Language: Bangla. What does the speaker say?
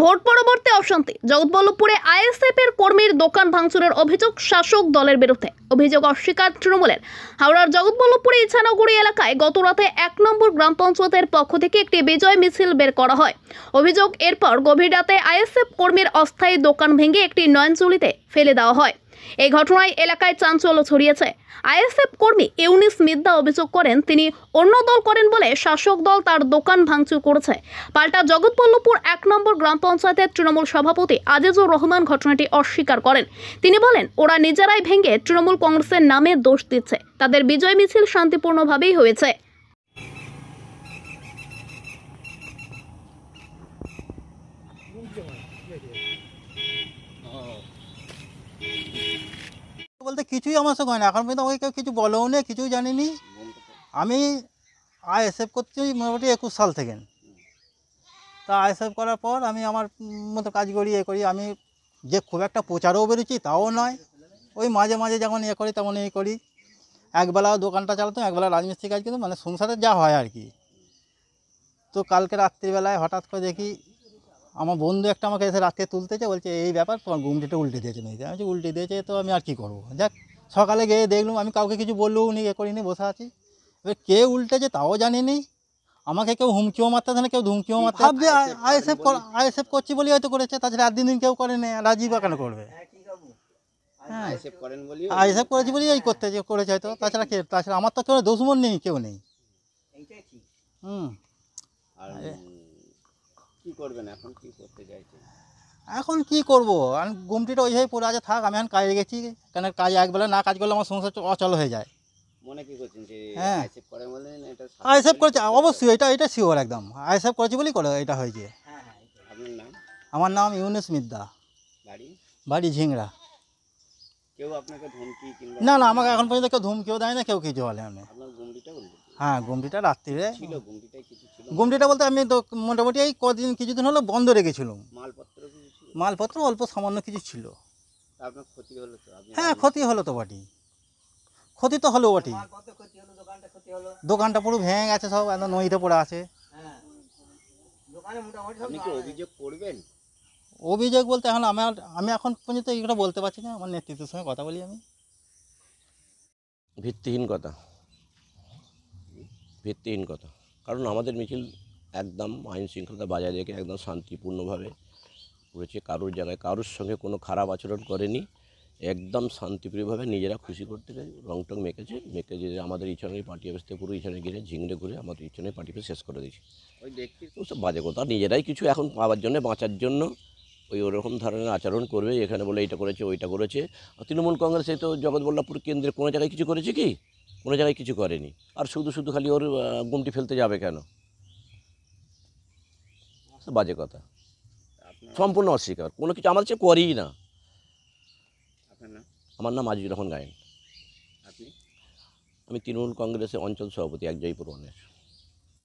ভোট পরবর্তী অশান্তি। জগৎবল্লভপুরে আইএসএফ এর কর্মীর দোকান ভাঙচুরের অভিযোগ শাসক দলের বিরুদ্ধে। অভিযোগ অস্বীকার তৃণমূলের। হাওড়ার জগৎবল্লভপুরে ইছানগরী এলাকায় গতরাতে 1 নম্বর গ্রাম পঞ্চায়েতের পক্ষ থেকে একটি বিজয় মিছিল বের করা হয়। অভিযোগ, এরপর গভীর রাতে আইএসএফ কর্মীর অস্থায়ী দোকান ভেঙে একটি নয়নজলিতে ফেলে দেওয়া হয়। এই ঘটনায় এলাকায় চাঞ্চল্য ছড়িয়েছে। আইএসএফ কর্মী ইউনুস মিদ্দা অভিযোগ করেন, তিনি অন্য দল করেন বলে শাসক দল তার দোকান ভাঙচুর করেছে। পাল্টা জগৎবল্লভপুর 1 নম্বর গ্রাম পঞ্চায়েতের তৃণমূল সভাপতি আজিজুর রহমান ঘটনাটি অস্বীকার করেন। তিনি বলেন, ওরা নিজেরাই ভেঙে তৃণমূল কংগ্রেসের নামে দোষ দিচ্ছে। তাদের বিজয় মিছিল শান্তিপূর্ণভাবেই হয়েছে। বলতে কিছুই আমার সঙ্গে হয় না, এখন পর্যন্ত আমাকে কেউ কিছু বলেও নেই, কিছুই জানিনি। আমি আইএসএফ করছি মোটামুটি 21 সাল থেকে। তা আইএসএফ করার পর আমি আমার মতো কাজ করি, করি। আমি যে খুব একটা প্রচারও বেরোচ্ছি তাও নয়, ওই মাঝে মাঝে যখন করি তেমন করি। একবেলা দোকানটা চালাতাম, একবেলা রাজমিস্ত্রি কাজ করতাম, মানে সংসারে যা হয় আর কি। তো কালকে রাত্রিবেলায় হঠাৎ করে দেখি আমার বন্ধু একটা আমাকে এসে রাত্রে তুলতেছে, বলছে এই ব্যাপার, তোমার গুমটিটা উল্টে দিয়েছে মেয়েতে। আমি উল্টে দিয়েছে, তো আমি আর কী করবো। যাক, সকালে গিয়ে দেখলাম, আমি কাউকে কিছু বললেও নি, করিনি, বসে আছি। এবার কে উল্টেছে তাও জানিনি। আমাকে কেউ হুমকিও মারতে না, কেউ ধুমকিও মারতে। ভাবছি আইএসএফ করছি বলেই হয়তো করেছে, তাছাড়া আর দিন কেউ করেনি, রাজীব কেন করবে? হ্যাঁ, আইএসএফ করেছি বলেই এই করেছে হয়তো, তাছাড়া আমার তো কেউ দুশমন নেই, কেউ নেই। কি করবেন এখন, কি করতে চাইছেন? এখন কি করব, আমি গুমটিটা ওইভাবে পড়ে আছে, থাক। আমি এখন কাজে গেছি, কেন কাজ একবেলা না কাজ করলে আমার সংসার অচল হয়ে যায়। মনে কি করছেন যে হ্যাঁ, আইএসএফ করে বলেন? এটা আইএসএফ করেছে অবশ্যই, এটা শিওর একদম। আইএসএফ করেছি বলেই করে এটা হয়েছে। আপনার নাম? আমার নাম ইউনুস মিদ্দা, বাড়ি ঝিংড়া। কেউ আপনাকে ধমকি কিংবা? না না, আমাকে এখন পর্যন্ত কেউ ধমকিও দেয় না, কেউ কিছু বলে না। আপনার গুমটিটা বলতে? হ্যাঁ, গুমটিটা রাত্রিরে ছিল। গুমটিটাই কিছু ছিল? গুমটিটা বলতে আমি তো মোটামুটি এই কিছুদিন হলো বন্ধ রেখেছিলাম। মালপত্র কিছু ছিল? মালপত্র অল্প সামান্য কিছু ছিল। আপনার ক্ষতি হলো তো? হ্যাঁ, ক্ষতি হলো তো বটি, ক্ষতি তো হলো বটি। দোকানটা পুরো ভেঙে গেছে, সব একদম নদীতে পড়ে আছে। আপনি কি অভিযোগ করবেন? অভিযোগ বলতে এখন আমি এখন পর্যন্ত এইগুলো বলতে পারছি না, আমার নেতৃত্বের সঙ্গে কথা বলি আমি। ভিত্তিহীন কথা, কারণ আমাদের মিছিল একদম আইন শৃঙ্খলা বজায় রেখে একদম শান্তিপূর্ণভাবে করেছে। কারোর জায়গায় কারোর সঙ্গে কোনো খারাপ আচরণ করেনি, একদম শান্তিপ্রিয়ভাবে নিজেরা খুশি করতে গেছে। রং টং মেকে যে আমাদের ইছানের পার্টি অফিস থেকে পুরো ইছানে গিয়ে ঝিংড়ে ঘুরে আমাদের ইছানের পার্টি অফিস শেষ করে দিয়েছি। ওই ব্যক্তি ওসব বাজে কথা, নিজেরাই কিছু এখন পাওয়ার জন্য, বাঁচার জন্য ওরকম ধরনের আচরণ করবে। এখানে বলে এইটা করেছে, ওইটা করেছে। তৃণমূল কংগ্রেসে তো জগৎবল্লভপুর কেন্দ্রে কোনো জায়গায় কিছু করেছে কি? কোনো জায়গায় কিছু করেনি। আর শুধু খালি ওর গুমটি ফেলতে যাবে কেন? বাজে কথা, সম্পূর্ণ অস্বীকার। কোনো কিছু আমার চেয়ে করেই না। আমার নাম আজিজুর রহমান গায়েন। আপনি? আমি তৃণমূল কংগ্রেসের অঞ্চল সভাপতি, এক জয়পুর ওয়ানের।